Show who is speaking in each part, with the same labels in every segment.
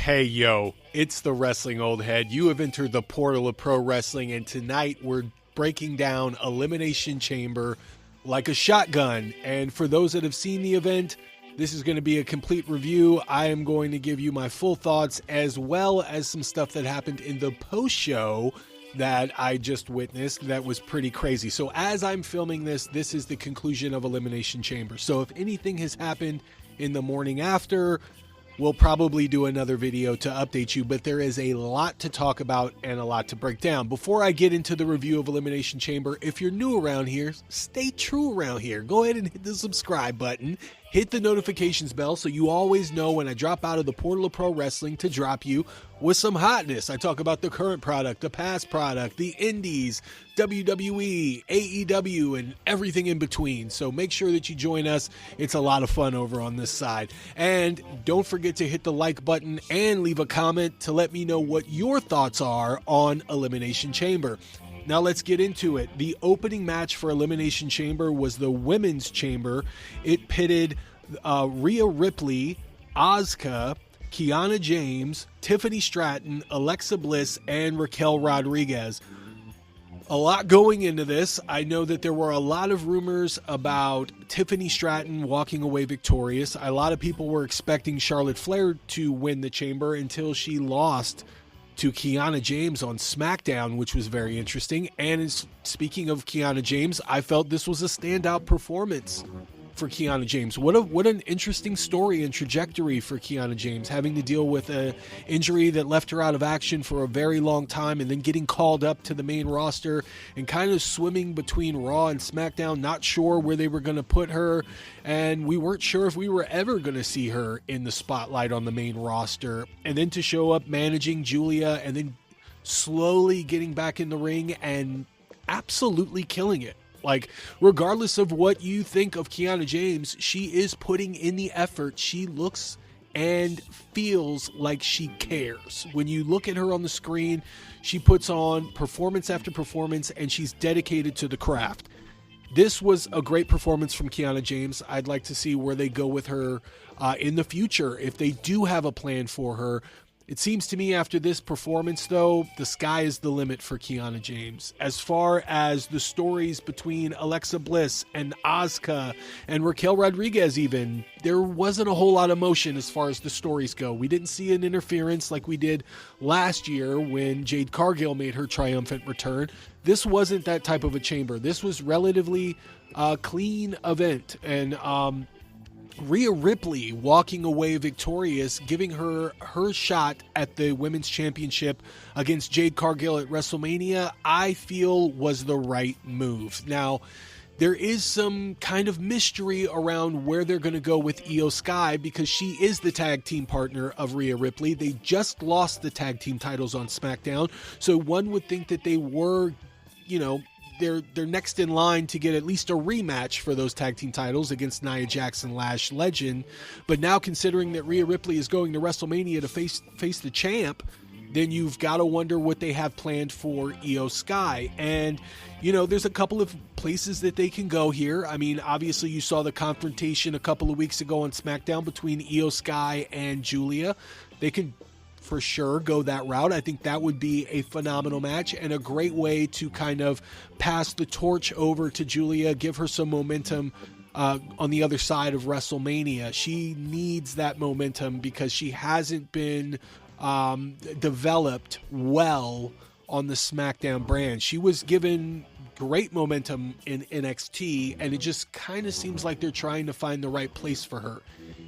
Speaker 1: Hey, yo, it's the Wrestling Old Head. You have entered the portal of pro wrestling, and tonight we're breaking down Elimination Chamber like a shotgun. And for those that have seen the event, this is going to be a complete review. I am going to give you my full thoughts as well as some stuff that happened in the post-show that I just witnessed that was pretty crazy. So as I'm filming this, this is the conclusion of Elimination Chamber. So if anything has happened in the morning after, we'll probably do another video to update you, but there is a lot to talk about and a lot to break down. Before I get into the review of Elimination Chamber, if you're new around here, stay true around here. Go ahead and hit the subscribe button. Hit the notifications bell so you always know when I drop out of the portal of pro wrestling to drop you with some hotness. I talk about the current product, the past product, the indies, WWE, AEW, and everything in between. So make sure that you join us. It's a lot of fun over on this side. And don't forget to hit the like button and leave a comment to let me know what your thoughts are on Elimination Chamber. Now let's get into it. The opening match for Elimination Chamber was the Women's Chamber. It pitted Rhea Ripley, Asuka, Kiana James, Tiffany Stratton, Alexa Bliss, and Raquel Rodriguez. A lot going into this. I know that there were a lot of rumors about Tiffany Stratton walking away victorious. A lot of people were expecting Charlotte Flair to win the chamber until she lost to Kiana James on SmackDown, which was very interesting. And speaking of Kiana James, I felt this was a standout performance for Kiana James. What an interesting story and trajectory for Kiana James, having to deal with an injury that left her out of action for a very long time and then getting called up to the main roster and kind of swimming between Raw and SmackDown, not sure where they were going to put her, and we weren't sure if we were ever going to see her in the spotlight on the main roster. And then to show up managing Julia and then slowly getting back in the ring and absolutely killing it. Like, regardless of what you think of Kiana James, she is putting in the effort. She looks and feels like she cares. When you look at her on the screen, she puts on performance after performance, and she's dedicated to the craft. This was a great performance from Kiana James. I'd like to see where they go with her in the future, if they do have a plan for her. It seems to me after this performance, though, the sky is the limit for Kiana James. As far as the stories between Alexa Bliss and Asuka and Raquel Rodriguez even, there wasn't a whole lot of motion as far as the stories go. We didn't see an interference like we did last year when Jade Cargill made her triumphant return. This wasn't that type of a chamber. This was relatively a clean event, and Rhea Ripley walking away victorious, giving her shot at the Women's Championship against Jade Cargill at WrestleMania, I feel was the right move. Now, there is some kind of mystery around where they're going to go with Io Sky because she is the tag team partner of Rhea Ripley. They just lost the tag team titles on SmackDown, so one would think that they were, they're next in line to get at least a rematch for those tag team titles against Nia Jax and Lash Legend. But now, considering that Rhea Ripley is going to WrestleMania to face the champ, then you've got to wonder what they have planned for Io Sky. And, there's a couple of places that they can go here. I mean, obviously you saw the confrontation a couple of weeks ago on SmackDown between Io Sky and Julia. They can for sure go that route. I think that would be a phenomenal match and a great way to kind of pass the torch over to Julia, give her some momentum on the other side of WrestleMania. She needs that momentum because she hasn't been developed well on the SmackDown brand. She was given great momentum in NXT, and it just kind of seems like they're trying to find the right place for her.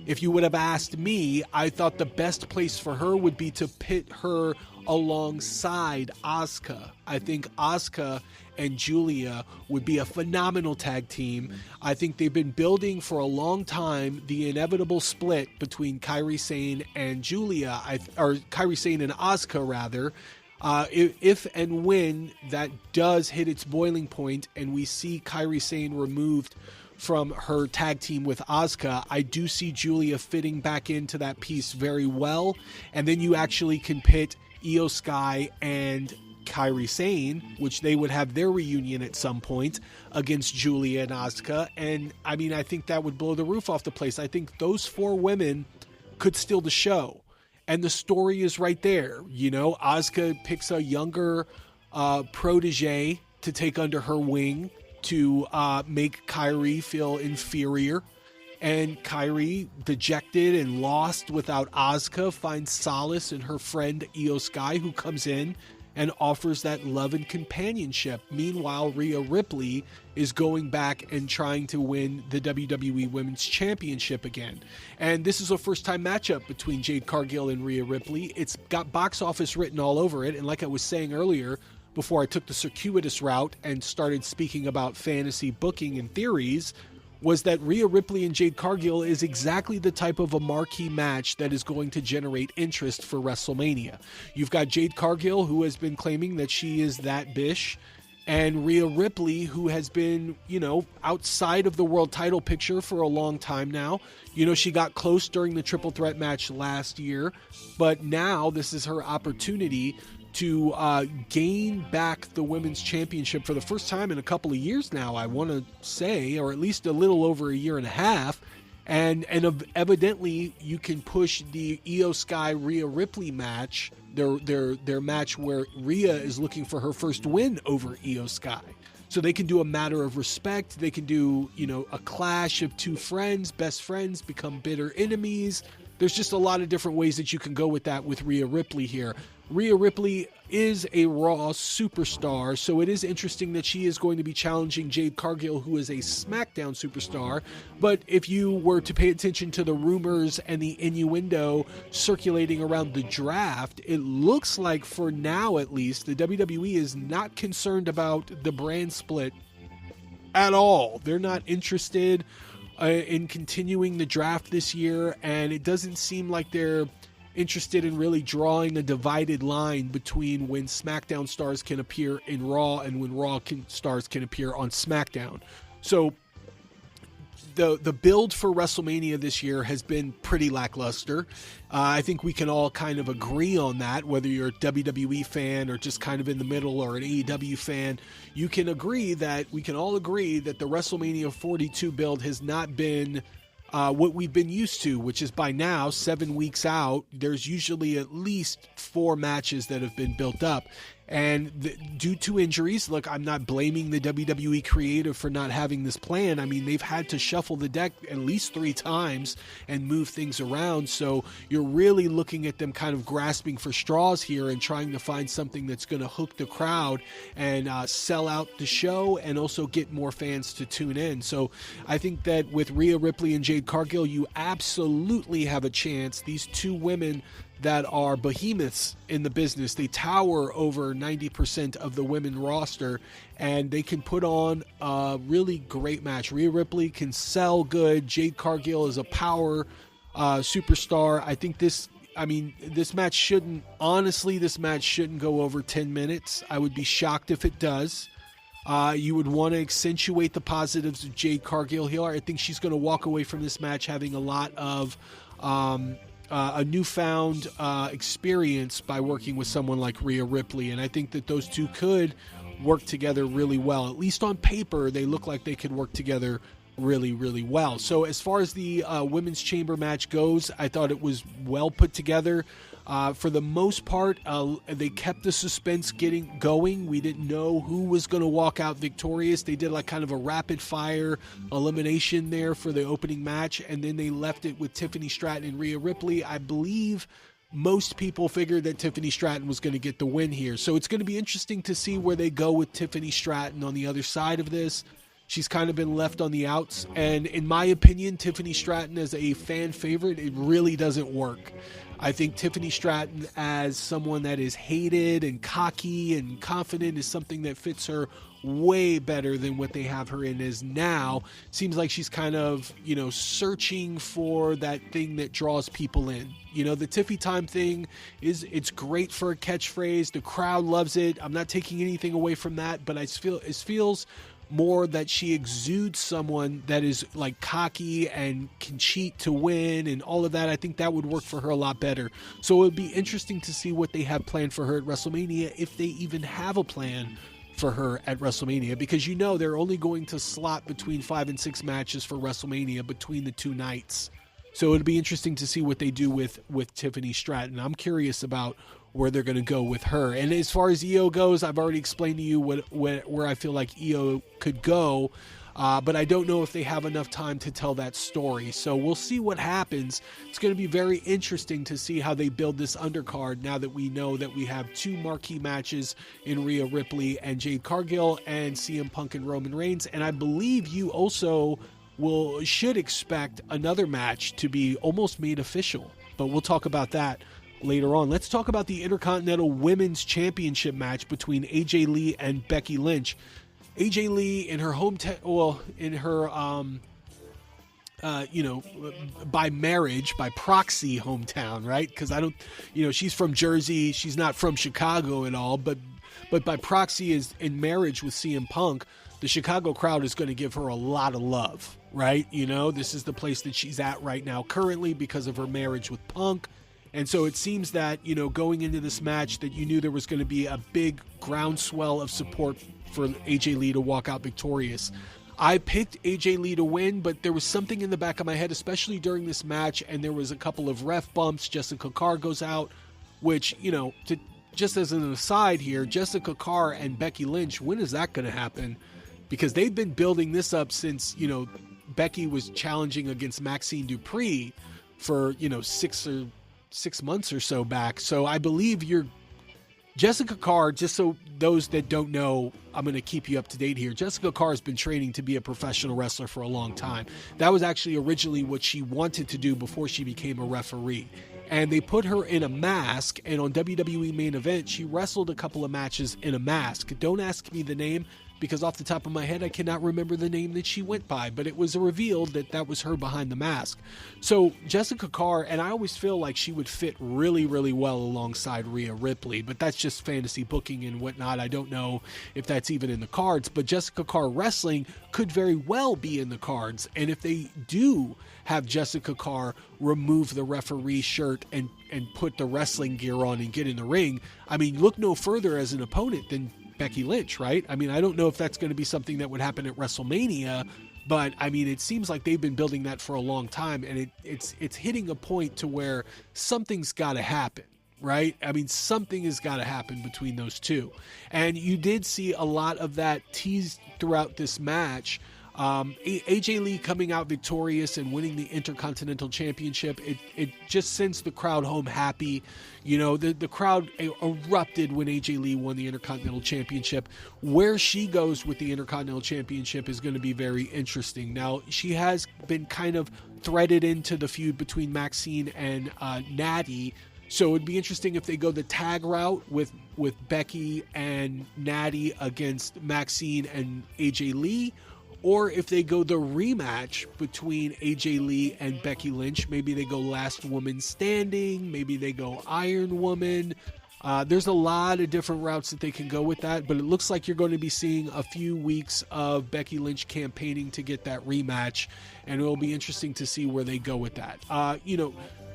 Speaker 1: If you would have asked me, I thought the best place for her would be to pit her alongside Asuka. I think Asuka and Julia would be a phenomenal tag team. I think they've been building for a long time the inevitable split between Kairi Sane and Julia, or Kairi Sane and Asuka rather. If and when that does hit its boiling point and we see Kairi Sane removed from her tag team with Asuka, I do see Julia fitting back into that piece very well. And then you actually can pit Io Sky and Kairi Sane, which they would have their reunion at some point against Julia and Asuka. And I mean, I think that would blow the roof off the place. I think those four women could steal the show. And the story is right there. You know, Asuka picks a younger protege to take under her wing to make Kairi feel inferior. And Kairi, dejected and lost without Asuka, finds solace in her friend Io Sky, who comes in and offers that love and companionship. Meanwhile, Rhea Ripley is going back and trying to win the WWE Women's Championship again. And this is a first-time matchup between Jade Cargill and Rhea Ripley. It's got box office written all over it, and like I was saying earlier, before I took the circuitous route and started speaking about fantasy booking and theories, was that Rhea Ripley and Jade Cargill is exactly the type of a marquee match that is going to generate interest for WrestleMania. You've got Jade Cargill, who has been claiming that she is that bish, and Rhea Ripley, who has been, you know, outside of the world title picture for a long time now. You know, she got close during the triple threat match last year, but now this is her opportunity to gain back the women's championship for the first time in a couple of years now, I want to say, or at least a little over a year and a half. And evidently you can push the Io Sky Rhea Ripley match, their match where Rhea is looking for her first win over Io Sky. So they can do a matter of respect. They can do, you know, a clash of two friends, best friends, become bitter enemies. There's just a lot of different ways that you can go with that with Rhea Ripley here. Rhea Ripley is a Raw superstar, so it is interesting that she is going to be challenging Jade Cargill, who is a SmackDown superstar. But if you were to pay attention to the rumors and the innuendo circulating around the draft, it looks like, for now at least, the WWE is not concerned about the brand split at all. They're not interested in continuing the draft this year, and it doesn't seem like they're interested in really drawing a divided line between when SmackDown stars can appear in Raw and when Raw stars can appear on SmackDown. So the build for WrestleMania this year has been pretty lackluster. I think we can all kind of agree on that, whether you're a WWE fan or just kind of in the middle or an AEW fan. We can all agree that the WrestleMania 42 build has not been what we've been used to, which is by now, 7 weeks out, there's usually at least 4 matches that have been built up. And due to injuries, look, I'm not blaming the WWE creative for not having this plan. I mean, they've had to shuffle the deck at least 3 times and move things around. So you're really looking at them kind of grasping for straws here and trying to find something that's going to hook the crowd and sell out the show and also get more fans to tune in. So I think that with Rhea Ripley and Jade Cargill, you absolutely have a chance. These two women that are behemoths in the business. They tower over 90% of the women roster, and they can put on a really great match. Rhea Ripley can sell good. Jade Cargill is a power superstar. I think this match shouldn't go over 10 minutes. I would be shocked if it does. You would want to accentuate the positives of Jade Cargill here. I think she's going to walk away from this match having a lot of a newfound experience by working with someone like Rhea Ripley, and I think that those two could work together really well. At least on paper, they look like they could work together really, really well. So as far as the women's chamber match goes, I thought it was well put together. For the most part, they kept the suspense going. We didn't know who was going to walk out victorious. They did like kind of a rapid fire elimination there for the opening match, and then they left it with Tiffany Stratton and Rhea Ripley. I believe most people figured that Tiffany Stratton was going to get the win here. So it's going to be interesting to see where they go with Tiffany Stratton on the other side of this. She's kind of been left on the outs, and in my opinion, Tiffany Stratton as a fan favorite, it really doesn't work. I think Tiffany Stratton as someone that is hated and cocky and confident is something that fits her way better than what they have her in as now. Seems like she's kind of, searching for that thing that draws people in. The Tiffy Time thing it's great for a catchphrase. The crowd loves it. I'm not taking anything away from that, but it feels more that she exudes someone that is like cocky and can cheat to win and all of that. I think that would work for her a lot better. So it would be interesting to see what they have planned for her at WrestleMania, if they even have a plan for her at WrestleMania, because they're only going to slot between 5 and 6 matches for WrestleMania between the two nights. So it'll be interesting to see what they do with Tiffany Stratton. I'm curious about where they're going to go with her. And as far as Io goes, I've already explained to you where I feel like Io could go. But I don't know if they have enough time to tell that story. So we'll see what happens. It's going to be very interesting to see how they build this undercard now that we know that we have two marquee matches in Rhea Ripley and Jade Cargill and CM Punk and Roman Reigns. And I believe you also should expect another match to be almost made official. But we'll talk about that later on. Let's talk about the Intercontinental Women's Championship match between AJ Lee and Becky Lynch. AJ Lee in her hometown, by marriage, by proxy hometown, right? Because she's from Jersey. She's not from Chicago at all, but by proxy is in marriage with CM Punk. The Chicago crowd is going to give her a lot of love, right? This is the place that she's at right now currently because of her marriage with Punk. And so it seems that, going into this match that you knew there was going to be a big groundswell of support for AJ Lee to walk out victorious. I picked AJ Lee to win, but there was something in the back of my head, especially during this match, and there was a couple of ref bumps. Jessica Carr goes out, which, just as an aside here, Jessica Carr and Becky Lynch, when is that going to happen? Because they've been building this up since, Becky was challenging against Maxine Dupree for, 6 months or so back. So I believe Jessica Carr, just so those that don't know, I'm going to keep you up to date here. Jessica Carr has been training to be a professional wrestler for a long time. That was actually originally what she wanted to do before she became a referee. And they put her in a mask, and on WWE Main Event, she wrestled a couple of matches in a mask. Don't ask me the name, because off the top of my head, I cannot remember the name that she went by, but it was revealed that was her behind the mask. So Jessica Carr, and I always feel like she would fit really, really well alongside Rhea Ripley, but that's just fantasy booking and whatnot. I don't know if that's even in the cards, but Jessica Carr wrestling could very well be in the cards. And if they do have Jessica Carr remove the referee shirt and put the wrestling gear on and get in the ring, I mean, look no further as an opponent than Becky Lynch, right? I mean, I don't know if that's going to be something that would happen at WrestleMania, but I mean, it seems like they've been building that for a long time, and it's hitting a point to where something's got to happen, right? I mean, something has got to happen between those two. And you did see a lot of that teased throughout this match. AJ Lee coming out victorious and winning the Intercontinental Championship, it just sends the crowd home happy. The crowd erupted when AJ Lee won the Intercontinental Championship. Where she goes with the Intercontinental Championship is going to be very interesting. Now, she has been kind of threaded into the feud between Maxine and Natty, so it'd be interesting if they go the tag route with Becky and Natty against Maxine and AJ Lee, or if they go the rematch between AJ Lee and Becky Lynch. Maybe they go last woman standing. Maybe they go Iron Woman. There's a lot of different routes that they can go with that, but it looks like you're going to be seeing a few weeks of Becky Lynch campaigning to get that rematch, and it will be interesting to see where they go with that.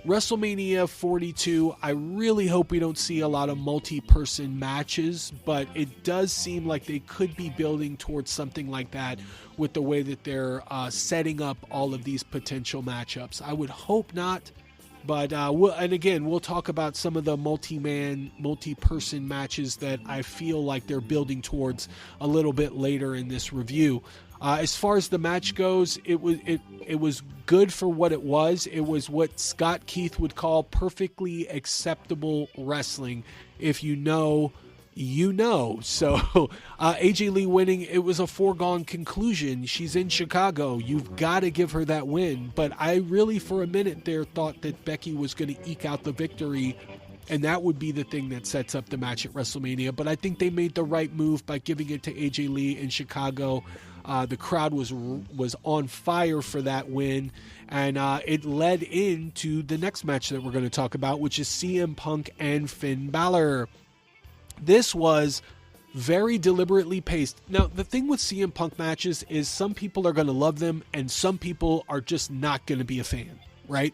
Speaker 1: WrestleMania 42, I really hope we don't see a lot of multi-person matches, but it does seem like they could be building towards something like that with the way that they're setting up all of these potential matchups. I would hope not, but we'll talk about some of the multi-man, multi-person matches that I feel like they're building towards a little bit later in this review. As far as the match goes, it was good for what it was. It was what Scott Keith would call perfectly acceptable wrestling. If you know, you know. So AJ Lee winning, it was a foregone conclusion. She's in Chicago. You've got to give her that win. But I really, for a minute there, thought that Becky was going to eke out the victory, and that would be the thing that sets up the match at WrestleMania. But I think they made the right move by giving it to AJ Lee in Chicago. The crowd was on fire for that win, and it led into the next match that we're going to talk about, which is CM Punk and Finn Balor. This was very deliberately paced. Now, the thing with CM Punk matches is some people are going to love them, and some people are just not going to be a fan, right?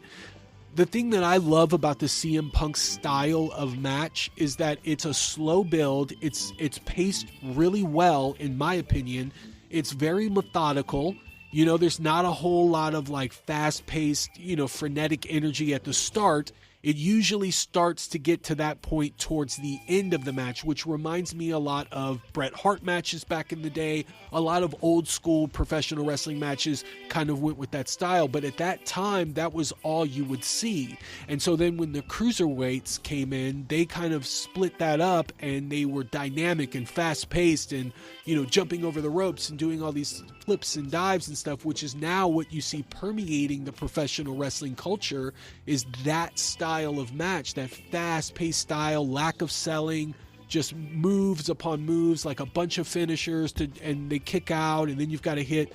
Speaker 1: The thing that I love about the CM Punk style of match is that it's a slow build. It's paced really well, in my opinion. It's very methodical. You know, there's not a whole lot of like fast-paced, frenetic energy at the start. It usually starts to get to that point towards the end of the match, which reminds me a lot of Bret Hart matches back in the day. A lot of old school professional wrestling matches kind of went with that style. But at that time, that was all you would see. And so then when the cruiserweights came in, they kind of split that up, and they were dynamic and fast-paced and, jumping over the ropes and doing all these flips and dives and stuff, which is now what you see permeating the professional wrestling culture, is that style of match, that fast-paced style, lack of selling, just moves upon moves, like a bunch of finishers and they kick out, and then you've got to hit,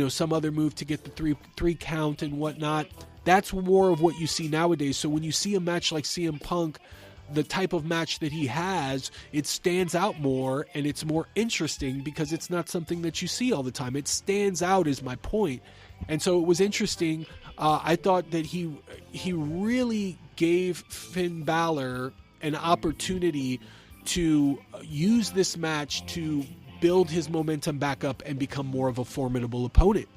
Speaker 1: some other move to get the three count and whatnot. That's more of what you see nowadays. So when you see a match like CM Punk, the type of match that he has, it stands out more and it's more interesting because it's not something that you see all the time. It stands out, is my point. And so it was interesting. I thought that he really gave Finn Balor an opportunity to use this match to build his momentum back up and become more of a formidable opponent.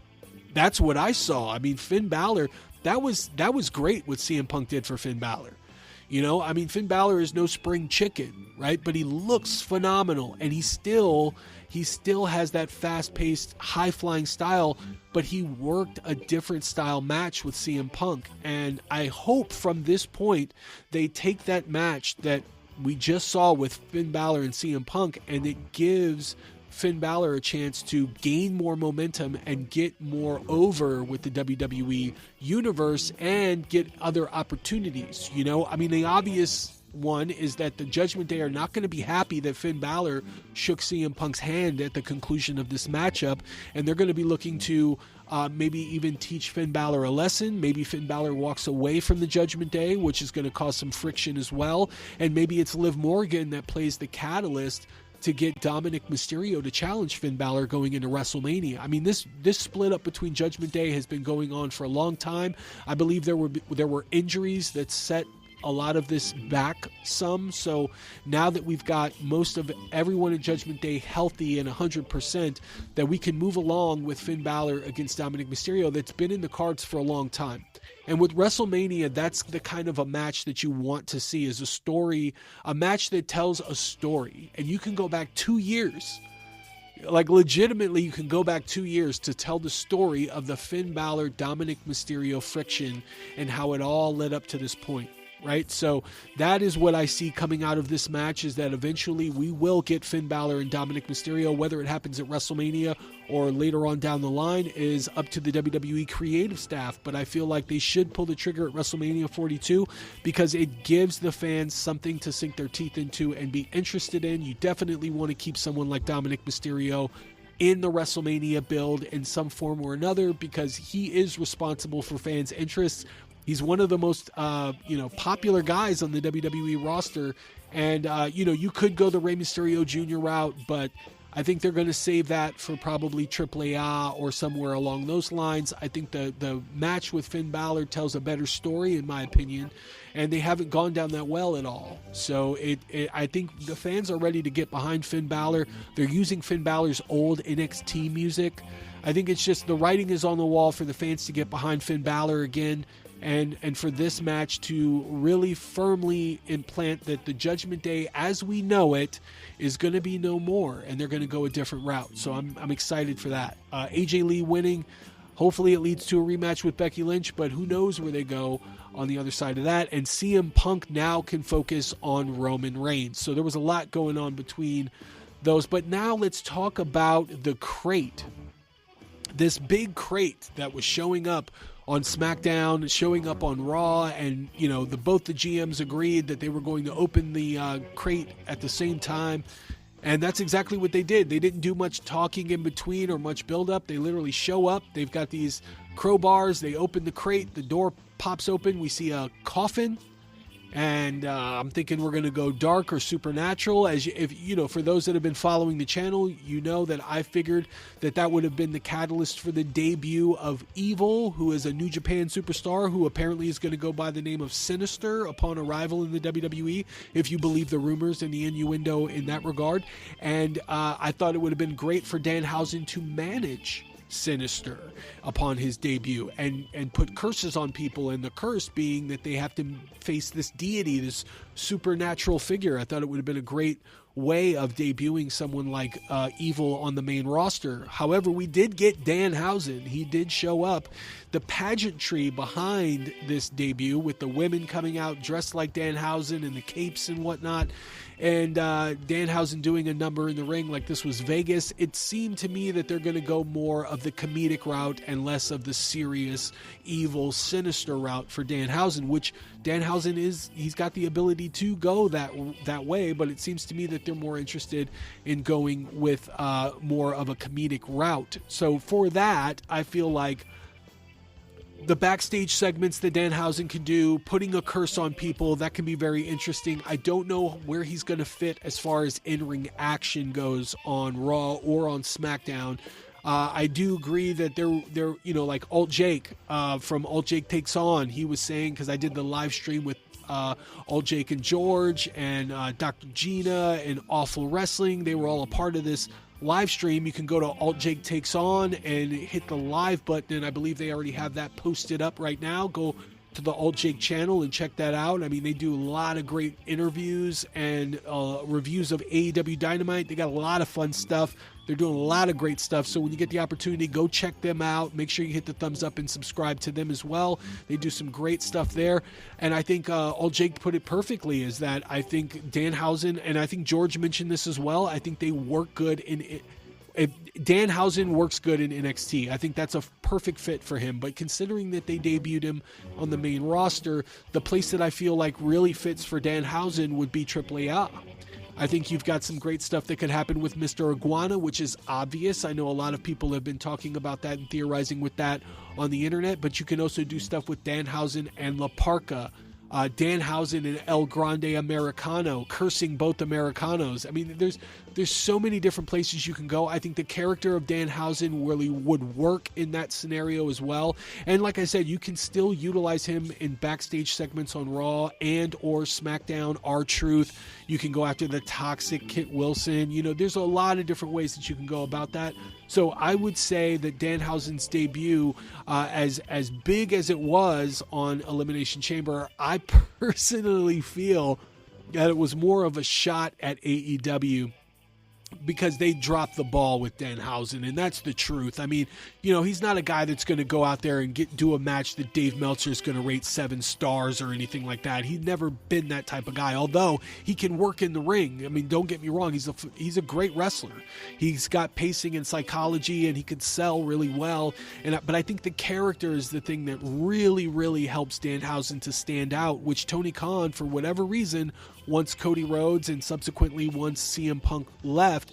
Speaker 1: That's what I saw. I mean, Finn Balor, that was great what CM Punk did for Finn Balor. Finn Balor is no spring chicken, right? But he looks phenomenal, and he still has that fast-paced, high-flying style, but he worked a different style match with CM Punk. And I hope from this point they take that match that we just saw with Finn Balor and CM Punk, and it gives Finn Balor a chance to gain more momentum and get more over with the WWE universe and get other opportunities. The obvious one is that the Judgment Day are not going to be happy that Finn Balor shook CM Punk's hand at the conclusion of this matchup, and they're going to be looking to maybe even teach Finn Balor a lesson. Maybe Finn Balor walks away from the Judgment Day, which is going to cause some friction as well, and maybe it's Liv Morgan that plays the catalyst to get Dominic Mysterio to challenge Finn Balor going into WrestleMania. This split up between Judgment Day has been going on for a long time. I believe there were injuries that set a lot of this back some. So now that we've got most of everyone in Judgment Day healthy and 100%, that we can move along with Finn Balor against Dominic Mysterio, that's been in the cards for a long time. And with WrestleMania, that's the kind of a match that you want to see, is a story, a match that tells a story. And you can go back 2 years. Like, legitimately, you can go back 2 years to tell the story of the Finn Balor Dominic Mysterio friction and how it all led up to this point. Right? So that is what I see coming out of this match, is that eventually we will get Finn Balor and Dominic Mysterio. Whether it happens at WrestleMania or later on down the line is up to the WWE creative staff, but I feel like they should pull the trigger at WrestleMania 42 because it gives the fans something to sink their teeth into and be interested in. You definitely want to keep someone like Dominic Mysterio in the WrestleMania build in some form or another, because he is responsible for fans' interests. He's one of the most, popular guys on the WWE roster. And, you could go the Rey Mysterio Jr. route, but I think they're going to save that for probably AAA or somewhere along those lines. I think the match with Finn Balor tells a better story, in my opinion, and they haven't gone down that well at all. So I think the fans are ready to get behind Finn Balor. They're using Finn Balor's old NXT music. I think it's just the writing is on the wall for the fans to get behind Finn Balor again. And for this match to really firmly implant that the Judgment Day as we know it is going to be no more, and they're going to go a different route. So I'm excited for that. AJ Lee winning, hopefully it leads to a rematch with Becky Lynch, but who knows where they go on the other side of that. And CM Punk now can focus on Roman Reigns. So there was a lot going on between those. But now let's talk about the crate. This big crate that was showing up on SmackDown, showing up on Raw, and both the GMs agreed that they were going to open the crate at the same time, and that's exactly what they did. They didn't do much talking in between or much build-up. They literally show up. They've got these crowbars. They open the crate. The door pops open. We see a coffin. And I'm thinking we're going to go dark or supernatural. For those that have been following the channel, you know that I figured that would have been the catalyst for the debut of Evil, who is a New Japan superstar who apparently is going to go by the name of Sinister upon arrival in the WWE, if you believe the rumors and the innuendo in that regard. And I thought it would have been great for DanHausen to manage sinister upon his debut and put curses on people, and the curse being that they have to face this deity, this supernatural figure. I thought it would have been a great way of debuting someone like Evil on the main roster. However, we did get DanHausen. He did show up. The pageantry behind this debut, with the women coming out dressed like DanHausen and the capes and whatnot, and DanHausen doing a number in the ring like this was Vegas, it seemed to me that they're going to go more of the comedic route and less of the serious, evil, sinister route for DanHausen, which DanHausen he's got the ability to go that way, but it seems to me that they're more interested in going with more of a comedic route. So for that, I feel like the backstage segments that DanHausen can do, putting a curse on people, that can be very interesting. I don't know where he's going to fit as far as in-ring action goes on Raw or on SmackDown. I do agree that they're like Alt Jake from Alt Jake Takes On. He was saying, because I did the live stream with Alt Jake and George and Dr. Gina and Awful Wrestling. They were all a part of this live stream. You can go to Alt Jake Takes On and hit the live button, and I believe they already have that posted up right now. Go to the Alt Jake channel and check that out. I mean, they do a lot of great interviews and reviews of AEW Dynamite. They got a lot of fun stuff. They're doing a lot of great stuff. So when you get the opportunity, go check them out. Make sure you hit the thumbs up and subscribe to them as well. They do some great stuff there. And I think Alt Jake put it perfectly, is that I think DanHausen, and I think George mentioned this as well, I think they work good in DanHausen works good in NXT. I think that's a perfect fit for him. But considering that they debuted him on the main roster, the place that I feel like really fits for DanHausen would be AAA. I think you've got some great stuff that could happen with Mr. Iguana, which is obvious. I know a lot of people have been talking about that and theorizing with that on the internet, but you can also do stuff with DanHausen and La Parka. DanHausen and El Grande Americano, cursing both Americanos. I mean, there's so many different places you can go. I think the character of DanHausen really would work in that scenario as well. And like I said, you can still utilize him in backstage segments on Raw and or SmackDown, R-Truth. You can go after the toxic Kit Wilson. You know, there's a lot of different ways that you can go about that. So I would say that DanHausen's debut, as big as it was on Elimination Chamber, I personally feel that it was more of a shot at AEW, because they dropped the ball with DanHausen, and that's the truth. I mean, you know, he's not a guy that's going to go out there and do a match that Dave Meltzer is going to rate 7 stars or anything like that. He's never been that type of guy, although he can work in the ring. I mean, don't get me wrong, he's a great wrestler. He's got pacing and psychology, and he can sell really well. But I think the character is the thing that really, really helps DanHausen to stand out, which Tony Khan, for whatever reason, once Cody Rhodes and subsequently once CM Punk left,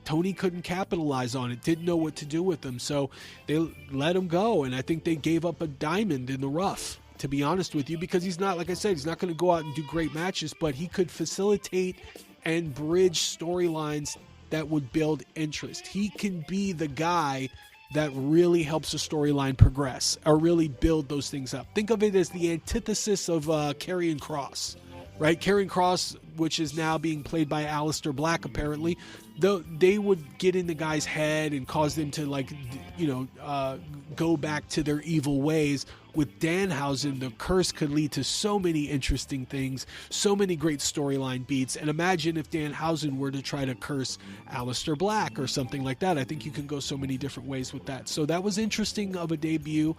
Speaker 1: Tony couldn't capitalize on it, didn't know what to do with them, so they let him go, and I think they gave up a diamond in the rough, to be honest with you, because he's not, like I said, he's not going to go out and do great matches, but he could facilitate and bridge storylines that would build interest. He can be the guy that really helps a storyline progress or really build those things up. Think of it as the antithesis of Karrion Kross. Right, Karrion Kross, which is now being played by Aleister Black, apparently, though they would get in the guy's head and cause them to, go back to their evil ways. With DanHausen, the curse could lead to so many interesting things, so many great storyline beats. And imagine if DanHausen were to try to curse Aleister Black or something like that. I think you can go so many different ways with that. So that was interesting of a debut.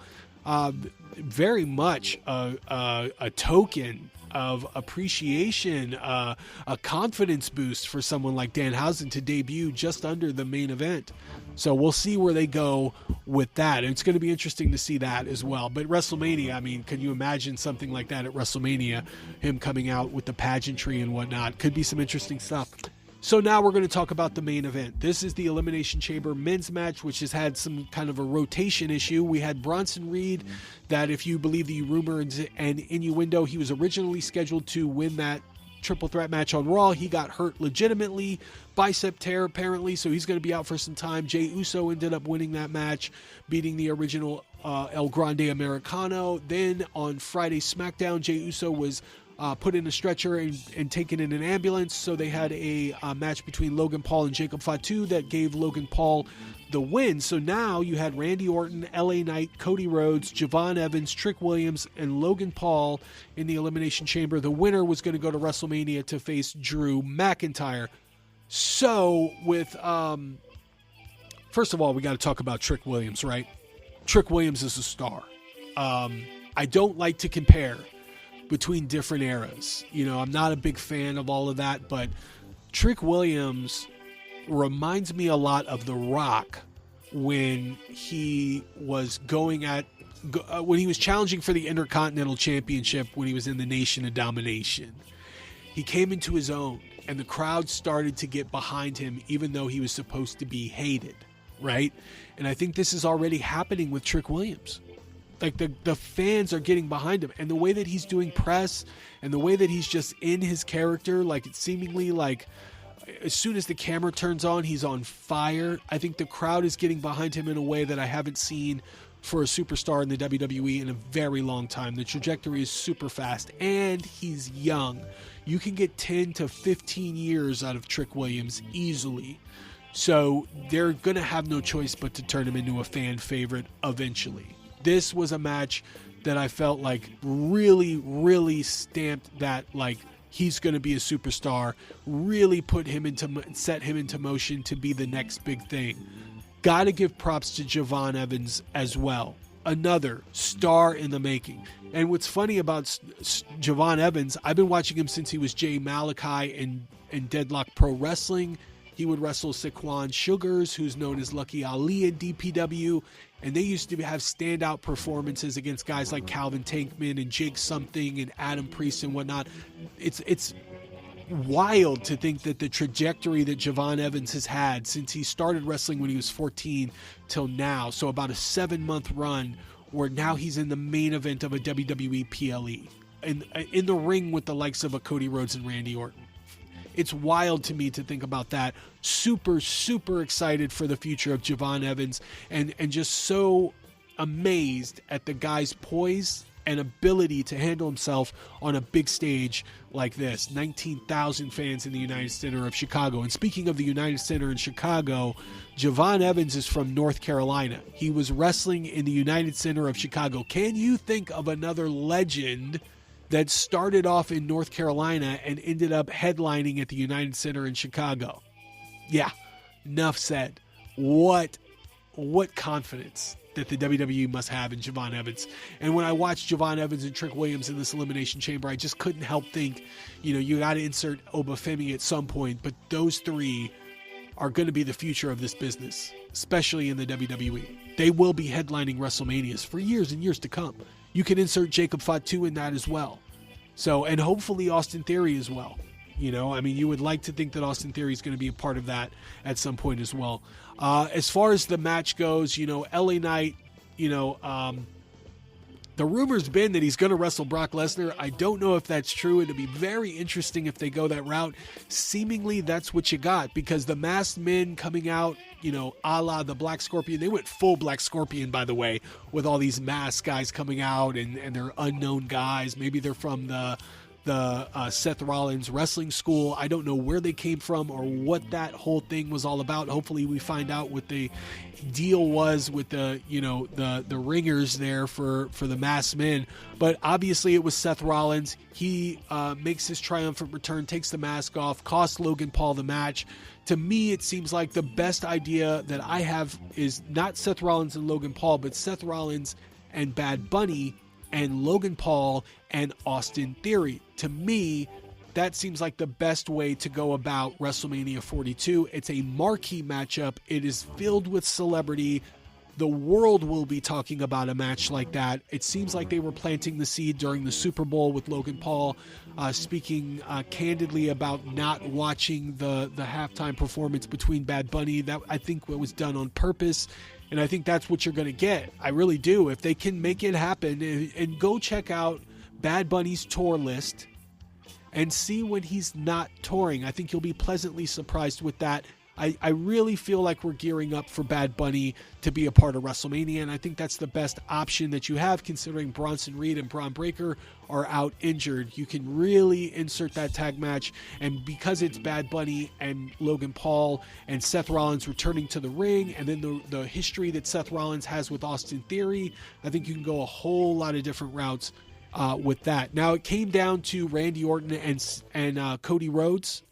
Speaker 1: Very much a token of appreciation, a confidence boost for someone like DanHausen to debut just under the main event. So we'll see where they go with that. It's going to be interesting to see that as well. But WrestleMania, I mean, can you imagine something like that at WrestleMania? Him coming out with the pageantry and whatnot. Could be some interesting stuff. So now we're going to talk about the main event. This is the Elimination Chamber men's match, which has had some kind of a rotation issue. We had Bronson Reed, that if you believe the rumor and innuendo, he was originally scheduled to win that triple threat match on Raw. He got hurt legitimately, bicep tear apparently, so he's going to be out for some time. Jey Uso ended up winning that match, beating the original El Grande Americano. Then on Friday SmackDown, Jey Uso was put in a stretcher and taken in an ambulance. So they had a match between Logan Paul and Jacob Fatu that gave Logan Paul the win. So now you had Randy Orton, LA Knight, Cody Rhodes, Javon Evans, Trick Williams, and Logan Paul in the Elimination Chamber. The winner was going to go to WrestleMania to face Drew McIntyre. So with, first of all, we got to talk about Trick Williams, right? Trick Williams is a star. I don't like to compare between different eras. You know, I'm not a big fan of all of that, but Trick Williams reminds me a lot of The Rock when he was when he was challenging for the Intercontinental Championship when he was in the Nation of Domination. He came into his own, and the crowd started to get behind him, even though he was supposed to be hated, right? And I think this is already happening with Trick Williams. Like the fans are getting behind him, and the way that he's doing press and the way that he's just in his character, like it's seemingly like as soon as the camera turns on, he's on fire. I think the crowd is getting behind him in a way that I haven't seen for a superstar in the WWE in a very long time. The trajectory is super fast, and he's young. You can get 10 to 15 years out of Trick Williams easily. So they're going to have no choice but to turn him into a fan favorite eventually. This was a match that I felt like really, really stamped that like he's going to be a superstar, really set him into motion to be the next big thing. Got to give props to Javon Evans as well. Another star in the making. And what's funny about Javon Evans, I've been watching him since he was Jay Malachi in Deadlock Pro Wrestling. He would wrestle Saquon Sugars, who's known as Lucky Ali in DPW. And they used to have standout performances against guys like Calvin Tankman and Jake Something and Adam Priest and whatnot. It's wild to think that the trajectory that Javon Evans has had since he started wrestling when he was 14 till now, so about a 7-month run where now he's in the main event of a WWE PLE and in the ring with the likes of a Cody Rhodes and Randy Orton. It's wild to me to think about that. Super, super excited for the future of Javon Evans and just so amazed at the guy's poise and ability to handle himself on a big stage like this. 19,000 fans in the United Center of Chicago. And speaking of the United Center in Chicago, Javon Evans is from North Carolina. He was wrestling in the United Center of Chicago. Can you think of another legend that started off in North Carolina and ended up headlining at the United Center in Chicago? Yeah, enough said. What confidence that the WWE must have in Javon Evans. And when I watched Javon Evans and Trick Williams in this Elimination Chamber, I just couldn't help think, you got to insert Obafemi at some point, but those three are going to be the future of this business, especially in the WWE. They will be headlining WrestleManias for years and years to come. You can insert Jacob Fatu in that as well. So, and hopefully Austin Theory as well. You would like to think that Austin Theory is going to be a part of that at some point as well. As far as the match goes, LA Knight, the rumor's been that he's going to wrestle Brock Lesnar. I don't know if that's true. It'd be very interesting if they go that route. Seemingly, that's what you got, because the masked men coming out, a la the Black Scorpion. They went full Black Scorpion, by the way, with all these masked guys coming out, and they're unknown guys. Maybe they're from the Seth Rollins wrestling school. I don't know where they came from or what that whole thing was all about. Hopefully we find out what the deal was with the ringers there for the masked men. But obviously it was Seth Rollins. He makes his triumphant return, takes the mask off, costs Logan Paul the match. To me, it seems like the best idea that I have is not Seth Rollins and Logan Paul, but Seth Rollins and Bad Bunny and Logan Paul and Austin Theory. To me, that seems like the best way to go about WrestleMania 42. It's a marquee matchup. It is filled with celebrity. The world will be talking about a match like that. It seems like they were planting the seed during the Super Bowl with Logan Paul speaking candidly about not watching the halftime performance between Bad Bunny. That, I think, was done on purpose. And I think that's what you're going to get. I really do. If they can make it happen, and go check out Bad Bunny's tour list and see when he's not touring. I think you'll be pleasantly surprised with that. I really feel like we're gearing up for Bad Bunny to be a part of WrestleMania, and I think that's the best option that you have, considering Bronson Reed and Braun Breaker are out injured. You can really insert that tag match, and because it's Bad Bunny and Logan Paul and Seth Rollins returning to the ring, and then the history that Seth Rollins has with Austin Theory, I think you can go a whole lot of different routes with that. Now, it came down to Randy Orton and Cody Rhodes.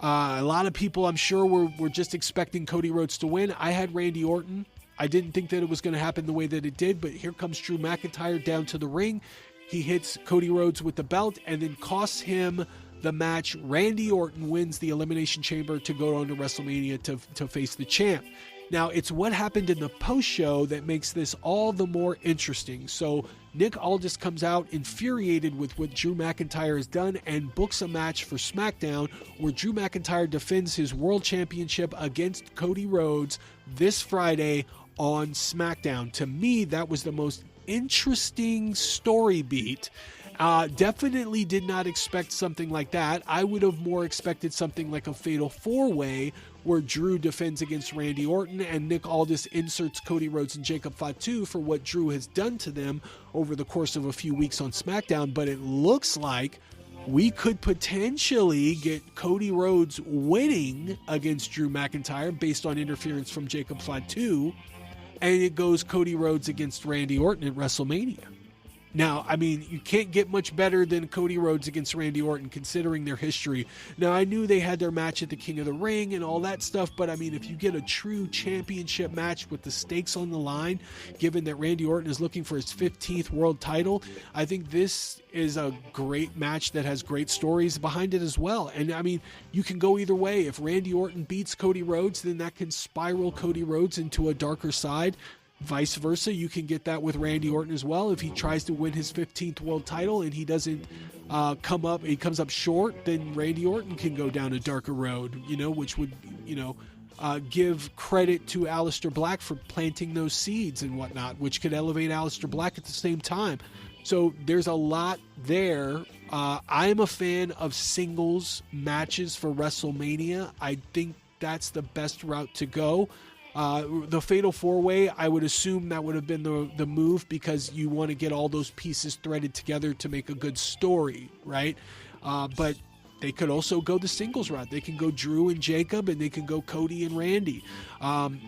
Speaker 1: A lot of people, I'm sure, were just expecting Cody Rhodes to win. I had Randy Orton. I didn't think that it was going to happen the way that it did, but here comes Drew McIntyre down to the ring. He hits Cody Rhodes with the belt and then costs him the match. Randy Orton wins the Elimination Chamber to go on to WrestleMania to face the champ. Now, it's what happened in the post-show that makes this all the more interesting. So Nick Aldis comes out infuriated with what Drew McIntyre has done and books a match for SmackDown where Drew McIntyre defends his World Championship against Cody Rhodes this Friday on SmackDown. To me, that was the most interesting story beat. Definitely did not expect something like that. I would have more expected something like a Fatal 4-Way where Drew defends against Randy Orton and Nick Aldis inserts Cody Rhodes and Jacob Fatu for what Drew has done to them over the course of a few weeks on SmackDown. But it looks like we could potentially get Cody Rhodes winning against Drew McIntyre based on interference from Jacob Fatu, and it goes Cody Rhodes against Randy Orton at WrestleMania. Now, I mean, you can't get much better than Cody Rhodes against Randy Orton considering their history. Now, I knew they had their match at the King of the Ring and all that stuff, but I mean, if you get a true championship match with the stakes on the line, given that Randy Orton is looking for his 15th world title, I think this is a great match that has great stories behind it as well. And I mean, you can go either way. If Randy Orton beats Cody Rhodes, then that can spiral Cody Rhodes into a darker side. Vice versa, you can get that with Randy Orton as well. If he tries to win his 15th world title and he doesn't he comes up short, then Randy Orton can go down a darker road, which would, give credit to Aleister Black for planting those seeds and whatnot, which could elevate Aleister Black at the same time. So there's a lot there. I'm a fan of singles matches for WrestleMania. I think that's the best route to go. The Fatal 4-Way, I would assume that would have been the move because you want to get all those pieces threaded together to make a good story, right? But they could also go the singles route. They can go Drew and Jacob, and they can go Cody and Randy. And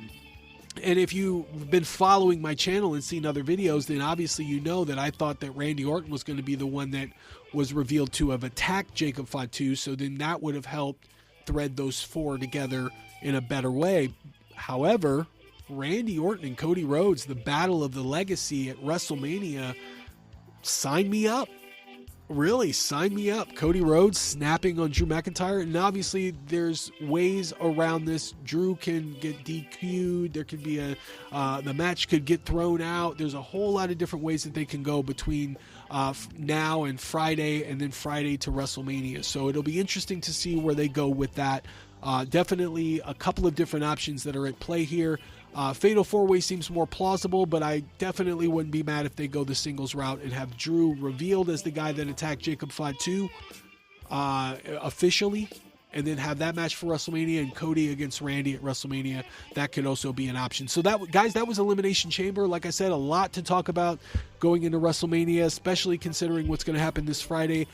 Speaker 1: if you've been following my channel and seen other videos, then obviously you know that I thought that Randy Orton was going to be the one that was revealed to have attacked Jacob Fatu, so then that would have helped thread those four together in a better way. However, Randy Orton and Cody Rhodes, the battle of the legacy at WrestleMania, sign me up. Really, sign me up. Cody Rhodes snapping on Drew McIntyre. And obviously, there's ways around this. Drew can get DQ'd. There could be the match could get thrown out. There's a whole lot of different ways that they can go between now and Friday, and then Friday to WrestleMania. So it'll be interesting to see where they go with that. Definitely a couple of different options that are at play here. Fatal 4-Way seems more plausible, but I definitely wouldn't be mad if they go the singles route and have Drew revealed as the guy that attacked Jacob Fatu officially, and then have that match for WrestleMania and Cody against Randy at WrestleMania. That could also be an option. So that, guys, that was Elimination Chamber. Like I said, a lot to talk about going into WrestleMania, especially considering what's going to happen this Friday.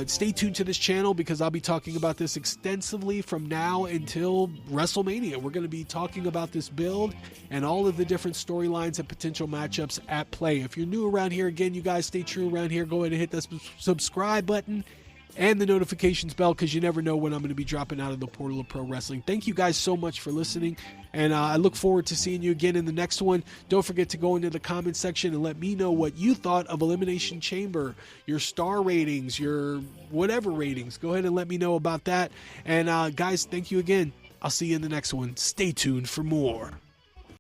Speaker 1: Stay tuned to this channel because I'll be talking about this extensively from now until WrestleMania. We're going to be talking about this build and all of the different storylines and potential matchups at play. If you're new around here, again, you guys stay true around here. Go ahead and hit that subscribe button and the notifications bell, because you never know when I'm going to be dropping out of the portal of pro wrestling. Thank you guys so much for listening, and I look forward to seeing you again in the next one. Don't forget to go into the comment section and let me know what you thought of Elimination Chamber, your star ratings, your whatever ratings. Go ahead and let me know about that. And guys, thank you again. I'll see you in the next one. Stay tuned for more.